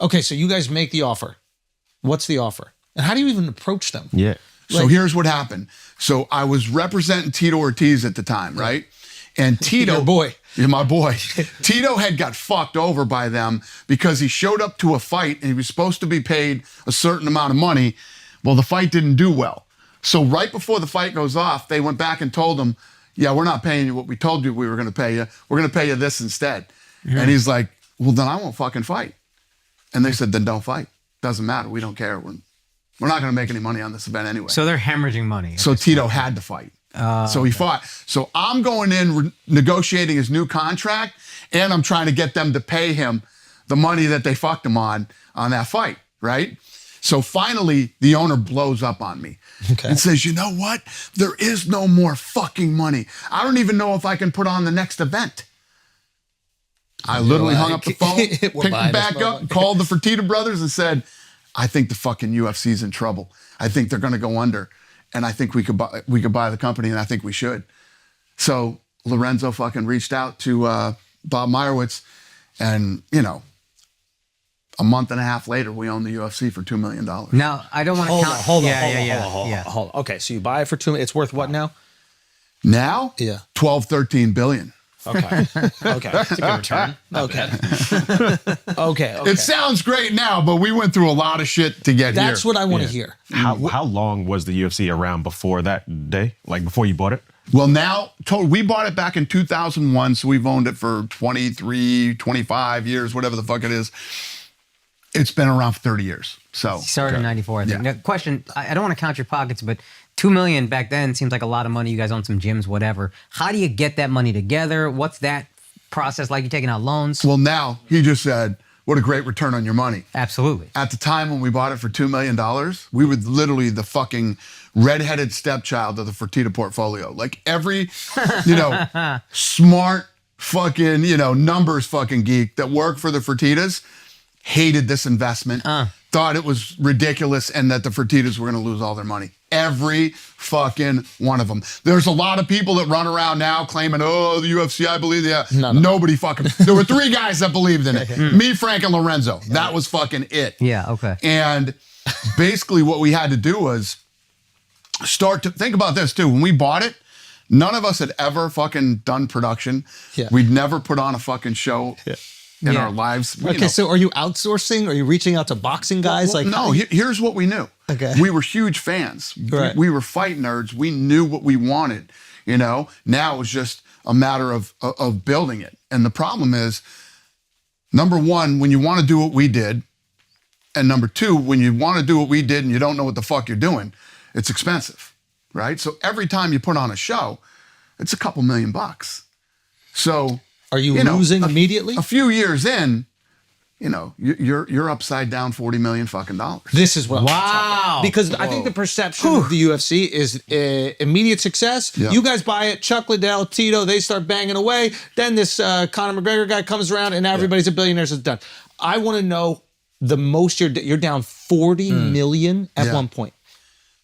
Okay, so you guys make the offer. What's the offer? And how do you even approach them? Yeah. So here's what happened. So I was representing Tito Ortiz at the time, right? And Tito, Your boy. Yeah, my boy. Tito had got fucked over by them because he showed up to a fight and he was supposed to be paid a certain amount of money. Well, the fight didn't do well. So right before the fight goes off, they went back and told him, yeah, we're not paying you what we told you we were going to pay you. We're going to pay you this instead. And he's like, well, then I won't fucking fight. And they said, then don't fight. Doesn't matter. We don't care. We're not going to make any money on this event anyway. So they're hemorrhaging money. So Tito had to fight. So he fought. So I'm going in negotiating his new contract, and I'm trying to get them to pay him the money that they fucked him on that fight, right? So finally, the owner blows up on me and says, you know what? There is no more fucking money. I don't even know if I can put on the next event. I literally hung up the phone, picked it back up, called the Fertitta brothers and said, I think the fucking UFC's in trouble. I think they're going to go under. And I think we could buy the company, and I think we should. So Lorenzo fucking reached out to Bob Meyerowitz, and, you know, a month and a half later, we own the UFC for $2 million. Now, I don't want to count. Hold on. Okay, so you buy it for $2 million. It's worth what now? Now? Yeah. 12, 13 billion. Okay. That's a good return. Okay. Okay. It sounds great now, but we went through a lot of shit to get here. That's what I want to hear. How long was the UFC around before that day? Like before you bought it? Well, now, we bought it back in 2001, so we've owned it for 23, 25 years, whatever the fuck it is. It's been around for 30 years. So Started in 94, I think. Yeah. Now, question, I don't want to count your pockets, but $2 million back then seems like a lot of money. You guys own some gyms, whatever. How do you get that money together? What's that process like? You taking out loans? Well, now, he just said, what a great return on your money. Absolutely. At the time when we bought it for $2 million, we were literally the fucking redheaded stepchild of the Fertitta portfolio. Like every, smart fucking, numbers fucking geek that worked for the Fertittas hated this investment, thought it was ridiculous, and that the Fertittas were going to lose all their money. Every fucking one of them. There's a lot of people that run around now claiming, oh, the UFC, I believe. Yeah. No. Nobody fucking. There were 3 guys that believed in it. Me, Frank, and Lorenzo. That was fucking it. Yeah, okay. And basically what we had to do was start to think about this too. When we bought it, none of us had ever fucking done production. Yeah. We'd never put on a fucking show. In our lives. Okay, so are you outsourcing? Are you reaching out to boxing guys? No, here's what we knew. Okay. We were huge fans. Right. We were fight nerds. We knew what we wanted, Now it was just a matter of building it. And the problem is, number one, when you want to do what we did, and number two, when you want to do what we did and you don't know what the fuck you're doing, it's expensive, right? So every time you put on a show, it's a couple $1,000,000. So... Are you losing immediately? A few years in, you're upside down $40 million fucking dollars. This is what. Wow. Because I think the perception of the UFC is immediate success. Yeah. You guys buy it, Chuck Liddell, Tito, they start banging away. Then this Conor McGregor guy comes around, and now everybody's a billionaire. It's done. I want to know the most you're down $40 million at one point.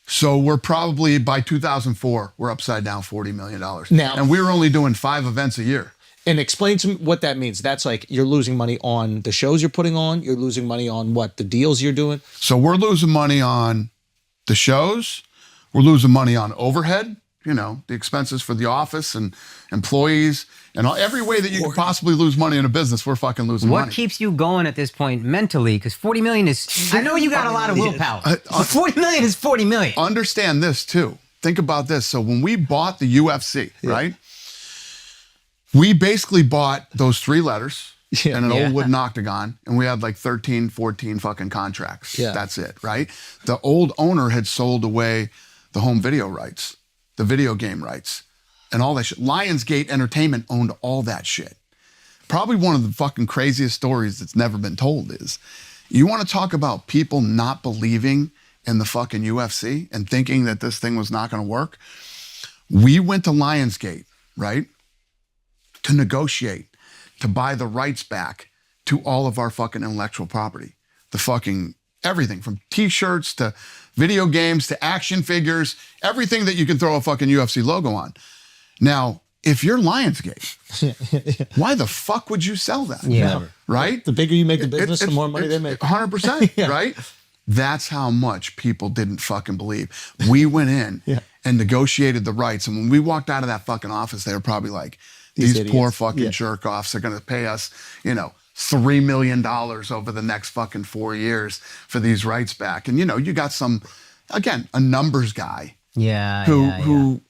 So we're probably by 2004, we're upside down $40 million Now, and we're only doing 5 events a year. And explain to me what that means. That's like you're losing money on the shows you're putting on. You're losing money on what? The deals you're doing? So we're losing money on the shows. We're losing money on overhead, the expenses for the office and employees and every way that you could possibly lose money in a business, we're fucking losing money. What keeps you going at this point mentally? Because $40 million is, I know you got a lot of willpower. But $40 million is $40 million. Understand this too. Think about this. So when we bought the UFC, right? We basically bought those 3 letters and an old wooden octagon, and we had like 13, 14 fucking contracts. Yeah. That's it, right? The old owner had sold away the home video rights, the video game rights, and all that shit. Lionsgate Entertainment owned all that shit. Probably one of the fucking craziest stories that's never been told is, you want to talk about people not believing in the fucking UFC and thinking that this thing was not going to work? We went to Lionsgate, right? To negotiate, to buy the rights back to all of our fucking intellectual property. The fucking everything from t-shirts to video games to action figures, everything that you can throw a fucking UFC logo on. Now, if you're Lionsgate, why the fuck would you sell that? Yeah. Right? The bigger you make the business, the more money they make. 100%, right? That's how much people didn't fucking believe. We went in and negotiated the rights. And when we walked out of that fucking office, they were probably like, these poor fucking jerk offs are going to pay us, you know, $3 million over the next fucking 4 years for these rights back. And, you know, you got some, again, a numbers guy who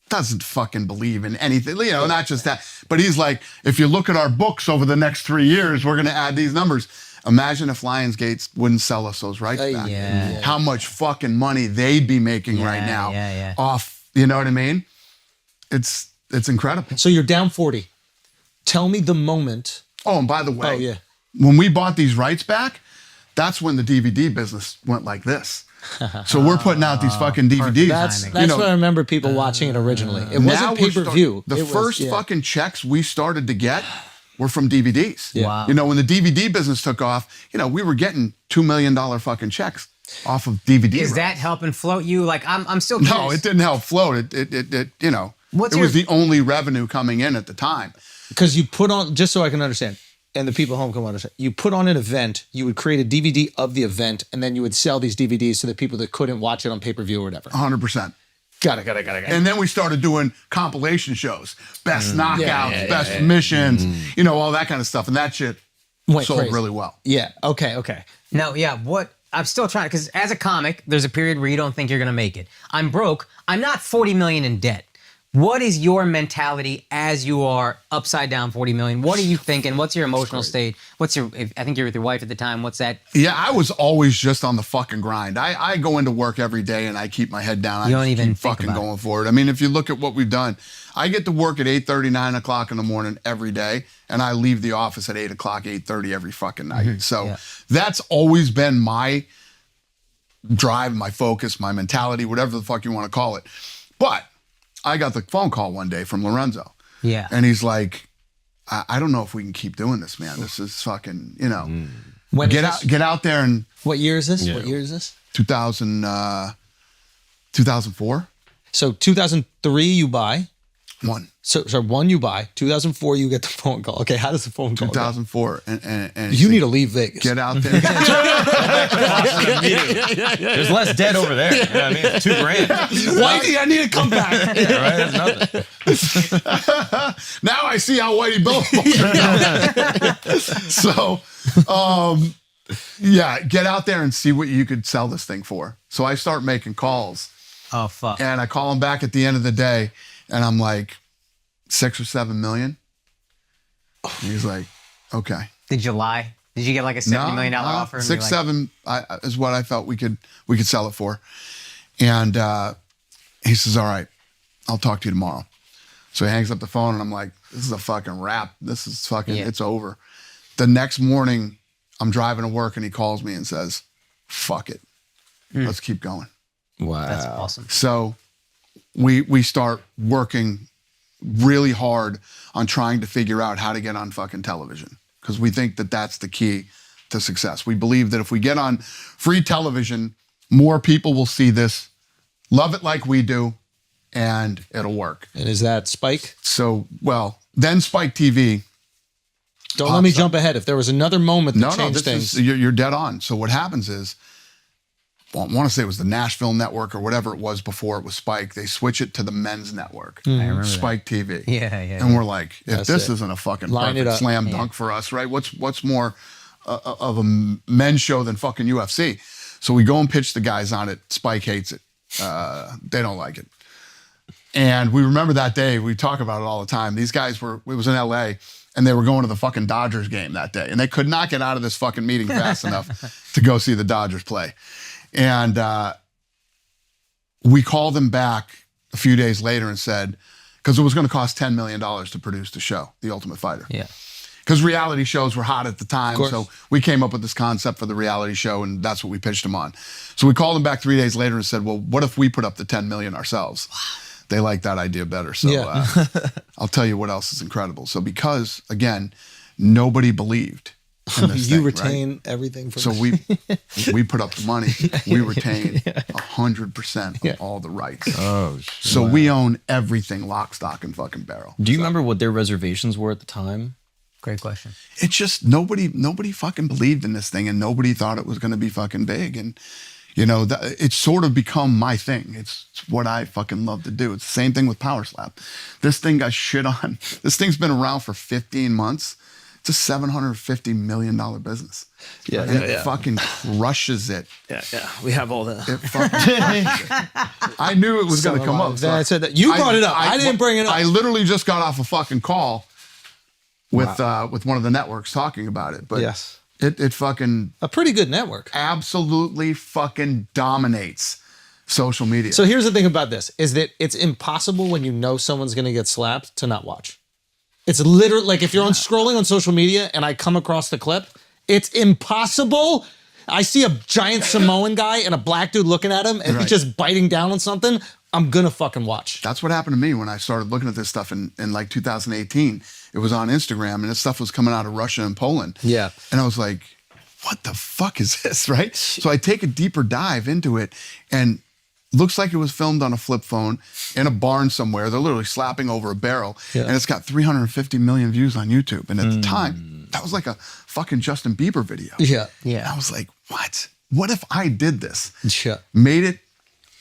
doesn't fucking believe in anything, you know, not just that, but he's like, if you look at our books over the next 3 years, we're going to add these numbers. Imagine if Lionsgate wouldn't sell us those rights back. How much fucking money they'd be making right now off, you know what I mean? It's incredible. So you're down 40. Tell me the moment. Oh, and by the way, when we bought these rights back, that's when the DVD business went like this. So we're putting out these fucking DVDs. That's what I remember people watching it originally. It wasn't pay-per-view. The first fucking checks we started to get were from DVDs. Wow. You know, when the DVD business took off, you know, we were getting $2 million fucking checks off of DVD. Is that helping float you? Like, I'm still curious. No, it didn't help float. It you know, it was the only revenue coming in at the time. Because you put on, just so I can understand, and the people at home can understand, you put on an event, you would create a DVD of the event, and then you would sell these DVDs to the people that couldn't watch it on pay-per-view or whatever. 100%. Got it. And then we started doing compilation shows, best knockouts, best submissions, you know, all that kind of stuff. And that shit sold really well. Yeah. Okay. No, what I'm still trying, because as a comic, there's a period where you don't think you're going to make it. I'm broke. I'm not 40 million in debt. What is your mentality as you are upside down 40 million? What are you thinking? What's your emotional state? I think you're with your wife at the time. What's that? Yeah, I was always just on the fucking grind. I go into work every day and I keep my head down. You don't even keep think fucking about going for it. I mean, if you look at what we've done, I get to work at 8:30, 9 o'clock in the morning every day, and I leave the office at 8 o'clock, 8:30 every fucking night. So that's always been my drive, my focus, my mentality, whatever the fuck you want to call it. But I got the phone call one day from Lorenzo. Yeah. And he's like, I don't know if we can keep doing this, man. This is fucking, you know. Get out there and... What year is this? 2004. So 2003 you buy. One. So one you buy. 2004 you get the phone call. Okay, how does the phone call 2004. And you need to leave Vegas. Get out there. There's less debt over there. You know what I mean? It's $2,000. Whitey, I need to come back. Right? That's nothing. Now I see how Whitey billable. So, get out there and see what you could sell this thing for. So I start making calls. Oh, fuck. And I call him back at the end of the day, and I'm like, 6 or 7 million. And he's like, okay. Did you lie? Did you get like a $70 million offer? And 6, 7 is what I felt we could sell it for. And he says, all right, I'll talk to you tomorrow. So he hangs up the phone, and I'm like, this is a fucking wrap. This is fucking, it's over. The next morning, I'm driving to work, and he calls me and says, fuck it. Let's keep going. Wow. That's awesome. So we start working really hard on trying to figure out how to get on fucking television, because we think that that's the key to success. We believe that if we get on free television, more people will see this, love it like we do, and it'll work. And is that Spike? So, then Spike TV. Don't let me jump ahead. If there was another moment that changed things. You're dead on. So what happens is, I want to say it was the Nashville network or whatever it was before it was Spike. They switch it to the men's network, I remember Spike TV. Yeah. And we're like, if this isn't a fucking Line it perfect up. slam dunk for us, right? What's more of a men's show than fucking UFC? So we go and pitch the guys on it. Spike hates it. They don't like it. And we remember that day. We talk about it all the time. These guys it was in LA, and they were going to the fucking Dodgers game that day. And they could not get out of this fucking meeting fast enough to go see the Dodgers play. And we called them back a few days later and said, because it was going to cost $10 million to produce the show, The Ultimate Fighter. Yeah. Because reality shows were hot at the time. So we came up with this concept for the reality show, and that's what we pitched them on. So we called them back 3 days later and said, well, what if we put up the $10 million ourselves? Wow. They like that idea better. So I'll tell you what else is incredible. So because, again, nobody believed in this You thing, retain right? everything from So we put up the money. We retain 100% of all the rights. Oh, shit. So we own everything, lock, stock, and fucking barrel. Do you remember what their reservations were at the time? Great question. It's just nobody fucking believed in this thing, and nobody thought it was going to be fucking big. And you know, it's sort of become my thing. It's what I fucking love to do. It's the same thing with Power Slap. This thing got shit on. This thing's been around for 15 months. It's a $750 million business. Yeah, and it fucking crushes it. Yeah. We have all that. It fucking crushes it. I knew it was going to come up. I said that. You brought it up. I didn't bring it up. I literally just got off a fucking call with one of the networks talking about it. But Yes. It fucking A pretty good network. absolutely fucking dominates social media. So here's the thing about this, is that it's impossible when you know someone's going to get slapped to not watch. It's literally like if you're on scrolling on social media and I come across the clip, it's impossible. I see a giant Samoan guy and a black dude looking at him and he's just biting down on something. I'm going to fucking watch. That's what happened to me when I started looking at this stuff in like 2018. It was on Instagram and this stuff was coming out of Russia and Poland. Yeah. And I was like, what the fuck is this, right? So I take a deeper dive into it and looks like it was filmed on a flip phone in a barn somewhere. They're literally slapping over a barrel. Yeah. And it's got 350 million views on YouTube. And at the time, that was like a fucking Justin Bieber video. Yeah. And I was like, what? What if I did this? Yeah. Made it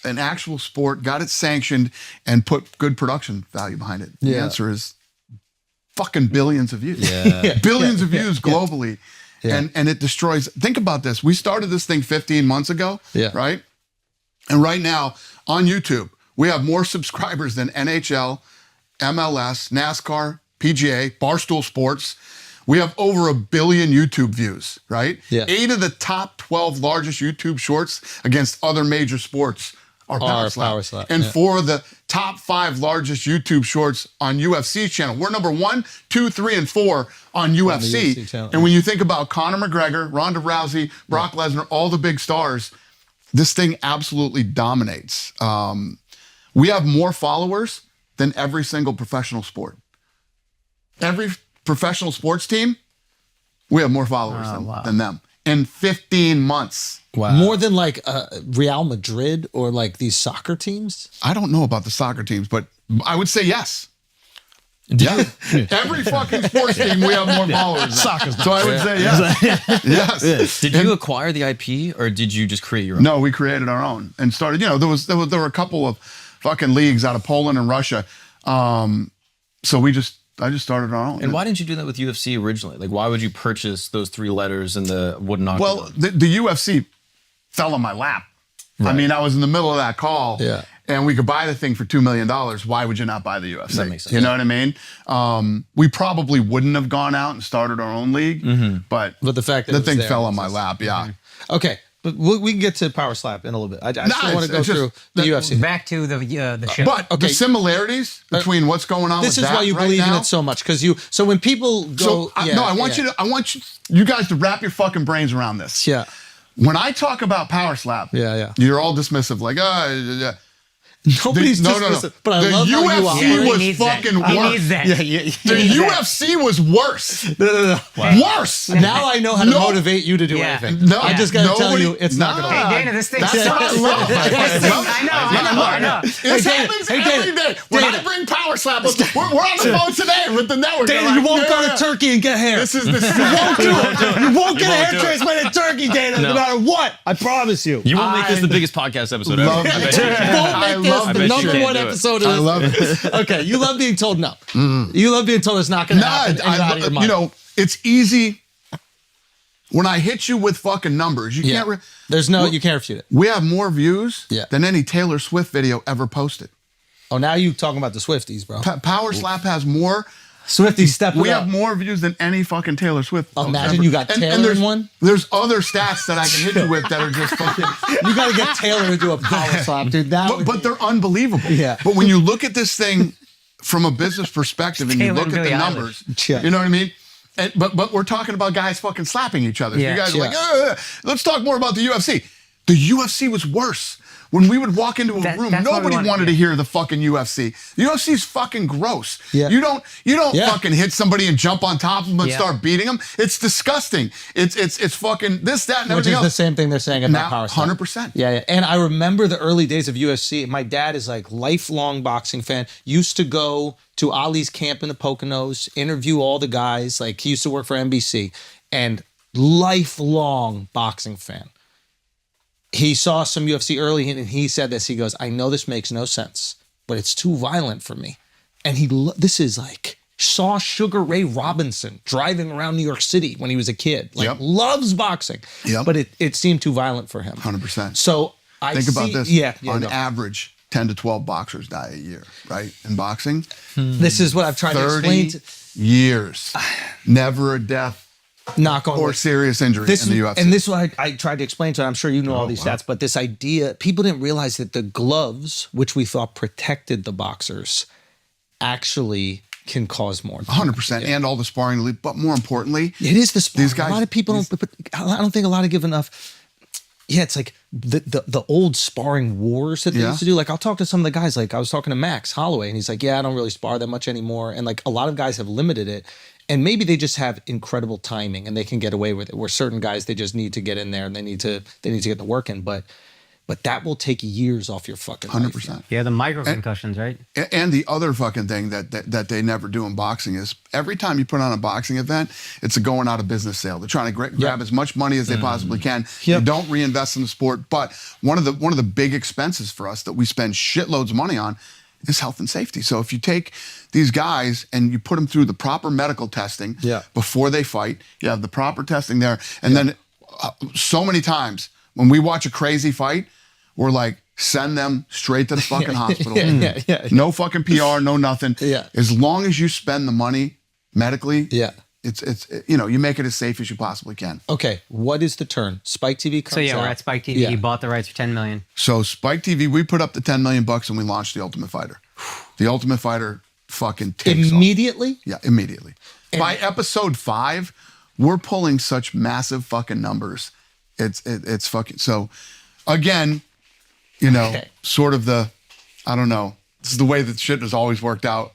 an actual sport, got it sanctioned, and put good production value behind it? The Yeah. answer is fucking billions of views. Yeah. Billions of views globally. Yeah. And it destroys. Think about this. We started this thing 15 months ago, right? And right now on YouTube, we have more subscribers than NHL, MLS, NASCAR, PGA, Barstool Sports. We have over 1 billion YouTube views, right? Yeah. 8 of the top 12 largest YouTube shorts against other major sports are Power Slap. Power Slap, And yeah. 4 of the top 5 largest YouTube shorts on UFC channel. We're number 1, 2, 3, and 4 on UFC. UFC channel, And when you think about Conor McGregor, Ronda Rousey, Brock Lesnar, all the big stars, this thing absolutely dominates. We have more followers than every single professional sport. Every professional sports team, we have more followers than them in 15 months. Wow. More than like Real Madrid or like these soccer teams? I don't know about the soccer teams, but I would say yes. Yeah. Every fucking sports team, we have more followers. Soccer. So I would say yes. Yes. Did you acquire the IP or did you just create your own? No, we created our own and started, there were a couple of fucking leagues out of Poland and Russia. So I just started our own. And why didn't you do that with UFC originally? Like, why would you purchase those 3 letters in the wooden octagon? Well, the UFC fell on my lap. I mean, I was in the middle of that call. Yeah. And we could buy the thing for $2 million. Why would you not buy the UFC? That makes sense. You know what I mean? We probably wouldn't have gone out and started our own league, but the fact that the it was thing there fell on makes my sense. lap. Yeah. Okay. But we can get to Power Slap in a little bit. I still want to go it's just through the UFC. Back to the show. But the similarities between what's going on This with is that why you right believe in now, it so much, because so when people go, I want you guys to wrap your fucking brains around this. Yeah. When I talk about Power Slap, you're all dismissive, like, Nobody's no. dismissive, but I The love how you UFC operate. was He needs that. fucking He worse. needs that. The UFC was worse. No. Worse. Now I know how to No. motivate you to do Yeah. anything. No, I just got to tell nobody- you, it's not going to Nah. work. Hey, Dana, this thing That's sucks. what I love. I know. This happens every day. When I bring Power Slap, we're on the phone today with the network. Dana, They're you like, won't go "Yeah, to Turkey and get hair. This is the You won't get a hair transplant in Turkey, Dana, no matter what. I promise you. You won't make this the biggest podcast episode love ever. I it. bet you Won't can. I make love this that the number shit. one Do it. episode of I this. love it. Okay, you love being told no. You love being told it's not going to happen. and you're out of your mind. It's easy. When I hit you with fucking numbers, you Yeah. can't. You can't refute it. We have more views Yeah. than any Taylor Swift video ever posted. Oh, now you talking about the Swifties, bro. Power Slap has more. Swifties step We it up. have more views than any fucking Taylor Swift. post Imagine ever. you got Taylor there's, in one. There's other stats that I can hit you with that are just fucking. You got to get Taylor to do a power slap, dude. But they're unbelievable. Yeah. But when you look at this thing from a business perspective and you Taylor look at Billie the Eilish. numbers, Yeah. you know what I mean? But we're talking about guys fucking slapping each other. Yeah. You guys are like, let's talk more about the UFC. The UFC was worse. When we would walk into a room, that's why we nobody want- wanted to hear the fucking UFC. The UFC is fucking gross. Yeah. You don't Yeah. fucking hit somebody and jump on top of them and Yeah. start beating them. It's disgusting. It's fucking this, that, and Which everything is the else. same thing they're saying about Now, power style. 100%. Yeah, yeah. And I remember the early days of UFC. My dad is like lifelong boxing fan. Used to go to Ali's camp in the Poconos, interview all the guys. Like he used to work for NBC, and lifelong boxing fan. He saw some UFC early and he said this. He goes, "I know this makes no sense, but it's too violent for me." And this is like saw Sugar Ray Robinson driving around New York City when he was a kid. Like Yep. loves boxing. Yep. But it seemed too violent for him. 100%. So I Think about see- this. Yeah, On no. average, 10 to 12 boxers die a year, right? In boxing, This is what I've tried to 30 explain. years. Never a death Knock on or wood. serious injury This in the UFC. and this is what I tried to explain to. I'm sure you know all these stats, but this idea people didn't realize that the gloves, which we thought protected the boxers, actually can cause more. 100%. And all the sparring, but more importantly, It is the sparring. These guys- a lot of people don't. But I don't think a lot of give enough. Yeah, it's like the old sparring wars that they Yeah. used to do. Like I'll talk to some of the guys. Like I was talking to Max Holloway, and he's like, "Yeah, I don't really spar that much anymore." And like a lot of guys have limited it, and maybe they just have incredible timing and they can get away with it. Where certain guys they just need to get in there and they need to get the work in. But that will take years off your fucking 100%. life. Yeah, the micro concussions, right? And the other fucking thing that they never do in boxing is every time you put on a boxing event, it's a going out of business sale. They're trying to grab as much money as they possibly can. Yep. They don't reinvest in the sport. But one of the big expenses for us that we spend shitloads of money on is health and safety. So if you take these guys and you put them through the proper medical testing Yeah. before they fight, you have the proper testing there. And then so many times when we watch a crazy fight, we're like, send them straight to the fucking hospital. Yeah. No fucking PR, no nothing. Yeah. As long as you spend the money medically, Yeah. it's you make it as safe as you possibly can. Okay, what is the turn? Spike TV comes So yeah, out. we're at Spike TV. Yeah. He bought the rights for $10 million. So Spike TV, we put up the $10 million and we launched The Ultimate Fighter. The Ultimate Fighter fucking takes off. Immediately? Yeah, immediately. By episode 5, we're pulling such massive fucking numbers. It's fucking so. Again, Okay. sort of I don't know. This is the way that shit has always worked out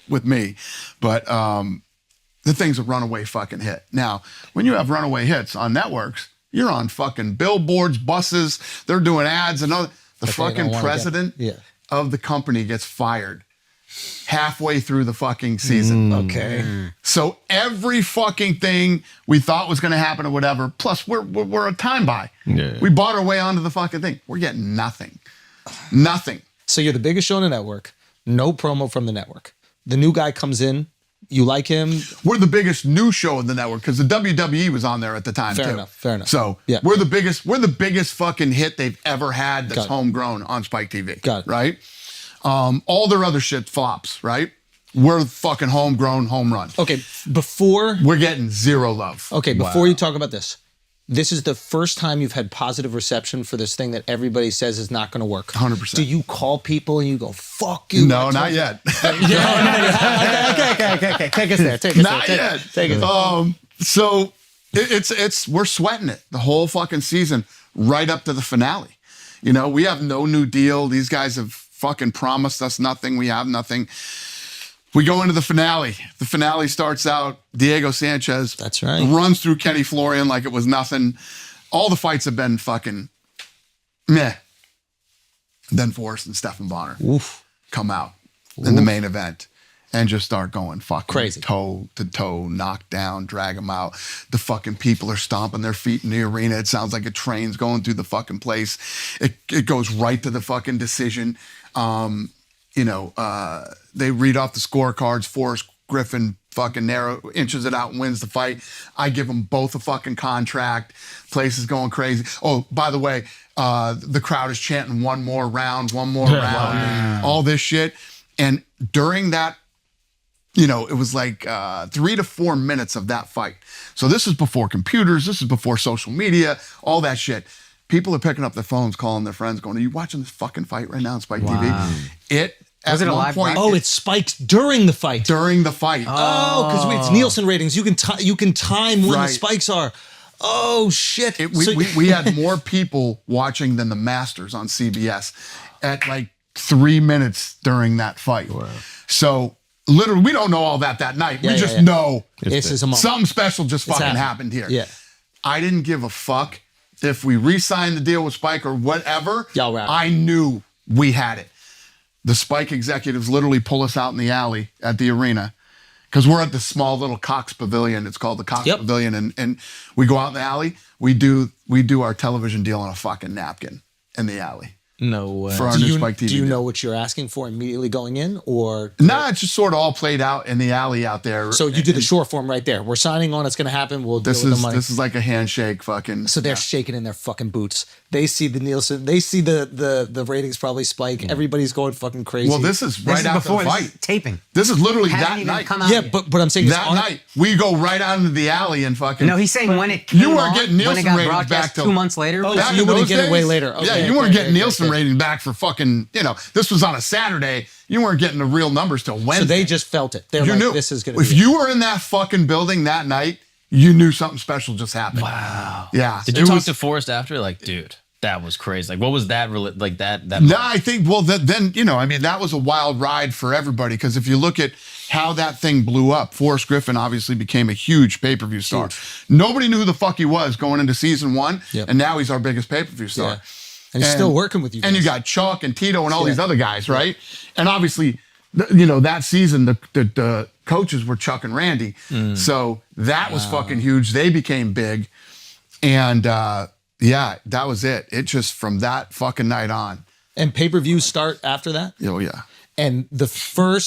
with me, but the thing's a runaway fucking hit. Now, when you have runaway hits on networks, you're on fucking billboards, buses. They're doing ads and other. The they don't fucking wanna president get- of the company gets fired halfway through the fucking season. Okay. So every fucking thing we thought was going to happen or whatever, plus we're a time buy. Yeah. We bought our way onto the fucking thing. We're getting nothing. Nothing. So you're the biggest show on the network. No promo from the network. The new guy comes in. You like him. We're the biggest new show in the network because the WWE was on there at the time Fair too. enough, fair enough. So Yeah. we're the biggest fucking hit they've ever had that's Got it. homegrown on Spike TV. Got it. Right? All their other shit flops, right? We're fucking homegrown home run. Okay, before We're getting zero love. before you talk about this, this is the first time you've had positive reception for this thing that everybody says is not going to work. 100%. Do you call people and you go, "Fuck you"? No, not yet. Okay. Take us there. Take us Not there. yet. Take us there. So it's we're sweating it the whole fucking season right up to the finale. We have no new deal. These guys have fucking promised us nothing. We have nothing. We go into the finale. The finale starts out, Diego Sanchez That's right. runs through Kenny Florian like it was nothing. All the fights have been fucking meh. Then Forrest and Stephan Bonner come out in the main event and just start going fucking Crazy. toe to toe, knock down, drag them out. The fucking people are stomping their feet in the arena. It sounds like a train's going through the fucking place. It goes right to the fucking decision. They read off the scorecards. Forrest Griffin fucking narrow inches it out and wins the fight. I give them both a fucking contract. Place is going crazy. Oh, by the way, the crowd is chanting one more round, all this shit. And during that, it was like 3 to 4 minutes of that fight. So this is before computers. This is before social media, all that shit. People are picking up their phones, calling their friends, going, "Are you watching this fucking fight right now on Spike TV?" Was it a live point, Oh, it spikes during the fight. during the fight. Oh, because it's Nielsen ratings. You can time when the Right. spikes are. Oh shit! We had more people watching than the Masters on CBS at like 3 minutes during that fight. Wow. So literally, we don't know all that night. We just know this is a moment. Something special just fucking happened here. Yeah. I didn't give a fuck if we re-signed the deal with Spike or whatever. Y'all were out. I knew we had it. The Spike executives literally pull us out in the alley at the arena because we're at the small little Cox Pavilion. It's called the Cox Pavilion, and we go out in the alley. We do our television deal on a fucking napkin in the alley. No way. For our new Spike TV. Do you know what you're asking for immediately going in, or nah? It's just sort of all played out in the alley out there. So you did the short form right there. We're signing on. It's going to happen. We'll deal with the money. This is like a handshake, fucking. So they're shaking in their fucking boots. They see the Nielsen. They see the ratings probably spike. Everybody's going fucking crazy. Well, this is right after the fight. Taping. This is literally Hadn't that even night. come out Yeah, yet. but I'm saying That night we go right out into the alley and fucking. No, he's saying when it came You weren't on, getting when Nielsen it got ratings broadcast back till 2 months later. Oh, Back so you in wouldn't those get it way days? later. Yeah, Okay, you weren't okay, getting okay, Nielsen okay. rating back for fucking, this was on a Saturday. You weren't getting the real numbers till Wednesday. So they just felt it. They're you like, knew. this is going to If be you were in that fucking building that night, you knew something special just happened. Wow. Yeah. Did you talk to Forrest after? Like, dude, that was crazy. Like, what was that? Like that. No, I think, well, then, that was a wild ride for everybody. Because if you look at how that thing blew up, Forrest Griffin obviously became a huge pay-per-view star. Nobody knew who the fuck he was going into season 1. Yep. And now he's our biggest pay-per-view star. Yeah. And he's still working with you And guys. you got Chuck and Tito and all these other guys, right? And obviously, that season, the coaches were Chuck and Randy. So that was fucking huge. They became big. And that was it. It just, from that fucking night on. And pay-per-views start after that? Oh, yeah. And the first